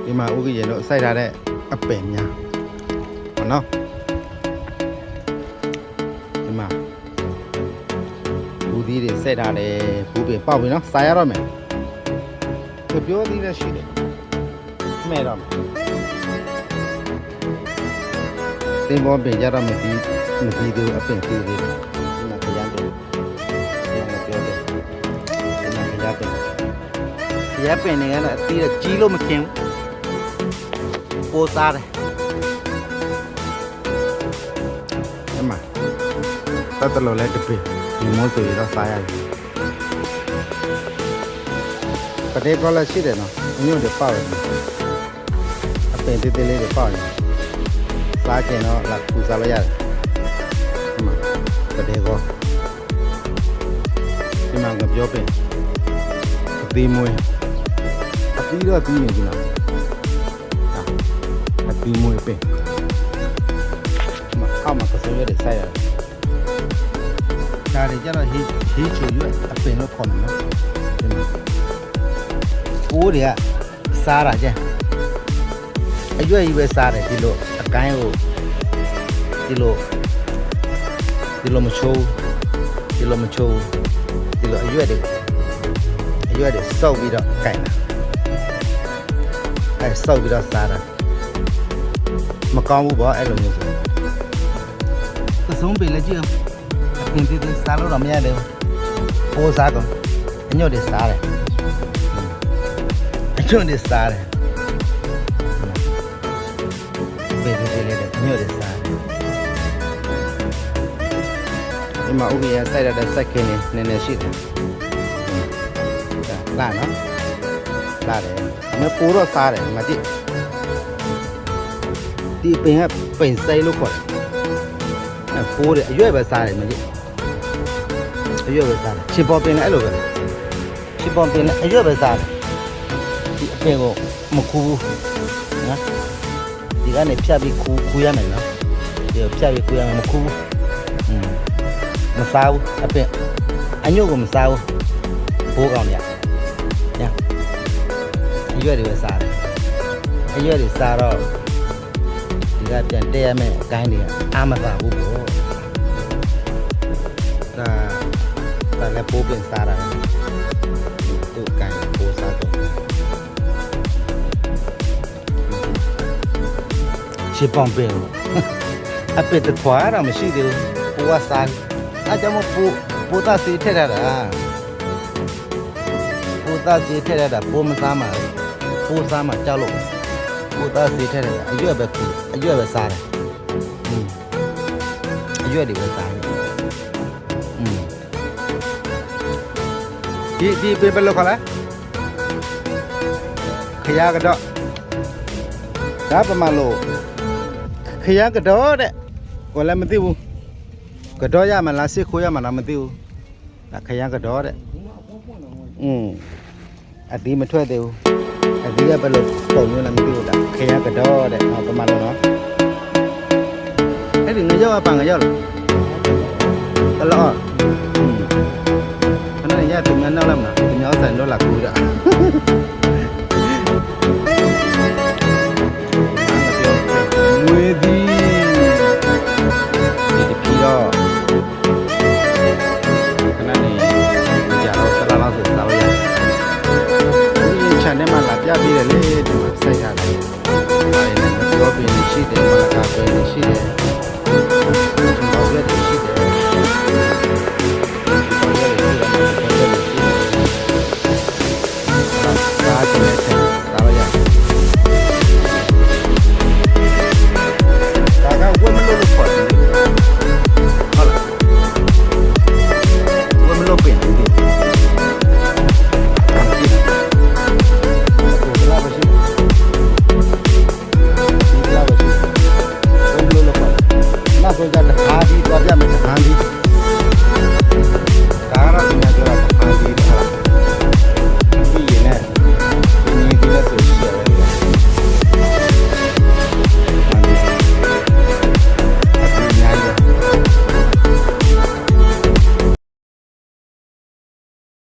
ဒီမှာဥက္ကရေတို့စိုက်ထားတဲ့အပင်များဟောနော်ဒီမှာဘူးသီးတွေစိုက်ထားတယ်ဘူးပင်ပေါက်ပြီနော်စားရတော့မယ်ပြောသီးလည်းရှိတယ်မဲ့တော့မယ်သင်္ဘောပင်ကြတော့မပြီးသူအပင်သေးသေးတယ်ဒီမှာခရမ်းတယ်ဒီမှာပြောတယ်ဒီမှာခရမ်းတယ်ခရမ်းပင်တွေကတော့အသီးကြီးလို့မခင်ဘူးပိုးစားတယ်အမတတ်လို့လည်းတပည့်ဒီမိုးဆိုရတော့စားရတယ်ပတေကောလည်းရှိတယ်နော်အညွန့်တွေပေါက်တယ်အပင်သေးသေးလေးတွေပေါက်တယ်စားကျင်တော့လာပူစားလို့ရတယ်အမပတေကောဒီမှာငပြောပင်အသီးမွေးအသီးတော့ပြီးနေပြီနော်အသီးမွေးပင်အောက်မှာကစိုးရတဲ့စိုက်ရတယ်ဒါတွေကျတော့ဟေးချူရွက်အပင်လို့ခေါ်တယ်နော်ဒီမှာပိုးတွေကစားတာကျန်အရွက်ကြီးပဲစားတယ်ဒီလိုအကိုင်းကိုဒီလိုမချိုးဒီလိုအရွက်တွေစောက်ပြီးတော့ကိုင်းတာစောက်ပြီးတော့စားတာမကောင်းဘူးပေါ့အဲ့လိုမျိုးဆိုအဆုံးပင်လည်းကြည့်အောင်အပင်သေးသေးစားလို့တော့မရတယ်ပိုးစားတော့အညွတ်တွေစားတယ်အညွတ်တွေစားတယ်ပင်သေးသေးလေးအညွတ်တွေစားတယ်ဒီမှာဥပ္ပယစိုက်ရတဲ့စိုက်ခင်းနေနည်းနည်းရှိတယ်လာနော်လာတယ်အမေပိုးတော့စားတယ်မကြည့်ဒီပင်ကပင်စိတ်လို့ခေါ်တယ်ပိုးတယ်အရွက်ပဲစားတယ်မကြည့်အရွက်ပဲစားတယ်ချစ်ပေါ်ပင်လည်းအဲ့လိုပဲချစ်ပေါ်ပင်လည်းအရွက်ပဲစားတယ်ဒီအပင်ကိုမခူးဘူးနော်ဒီကနေဖြတ်ပြီးခူးရမယ်နော်ဒီဖြတ်ပြီးခူးရမယ်မခူးဘူးမစားဘူးအပင်အညွတ်ကိုမစားဘူးဘိုးကောင်တွေကညအရွက်တွေပဲစားတယ်အရွက်တွေစားတော့ဒီကပြန်တက်ရမယ်အကိုင်းတွေကအာမသာဘူးပေါ့ဒါလည်းပိုးပင်စားတာသူ့ကိုင်းပိုးစားတော့ချစ်ပောင်ပင်အပစ်တခွာတော့မရှိသေးဘူးပိုးကစားအဲ့ကြောင့်ပိုးသားစီထက်ရတာပိုးသားစီထက်ရတာပိုးမစားမှာပိုးစားမှာကြောက်လို့ပိုးသားစီထက်ရတာအရွက်ပဲခူးအရွက်ပဲစားတယ်အရွက်တွေပဲစားတယ်ဒီပင်ဘယ်လိုခေါ်လဲခရကတော့ဒါပမာလို့ခရကတော့တဲ့ကိုလည်းမသိဘူးကတော့ရမှာလားစစ်ခိုးရမှာလားမသိဘူးဒါခရကတော့တဲ့အဒီမထွက်သေးဘူးအဒီကဘယ်လိုပုံမျိုးလဲမသိဘူးဒါခရကတော့တဲ့ပမာလို့နော်အဲ့ဒီငရောက်အပန်ငရောက်လားတော့ခဏရတူများနောက်လာမလားတူများဆိုင်တော့လာကူတာငွေဒီဒီတော့ခဏနေကြာတော့ဆလာလာဆိုစားလို့ရတယ်ဒီ channel မှာလာပြပေးတယ်လေဒီမှာစိုက်ရတယ်အဲ့ဒါပြောပြနေရှိတယ်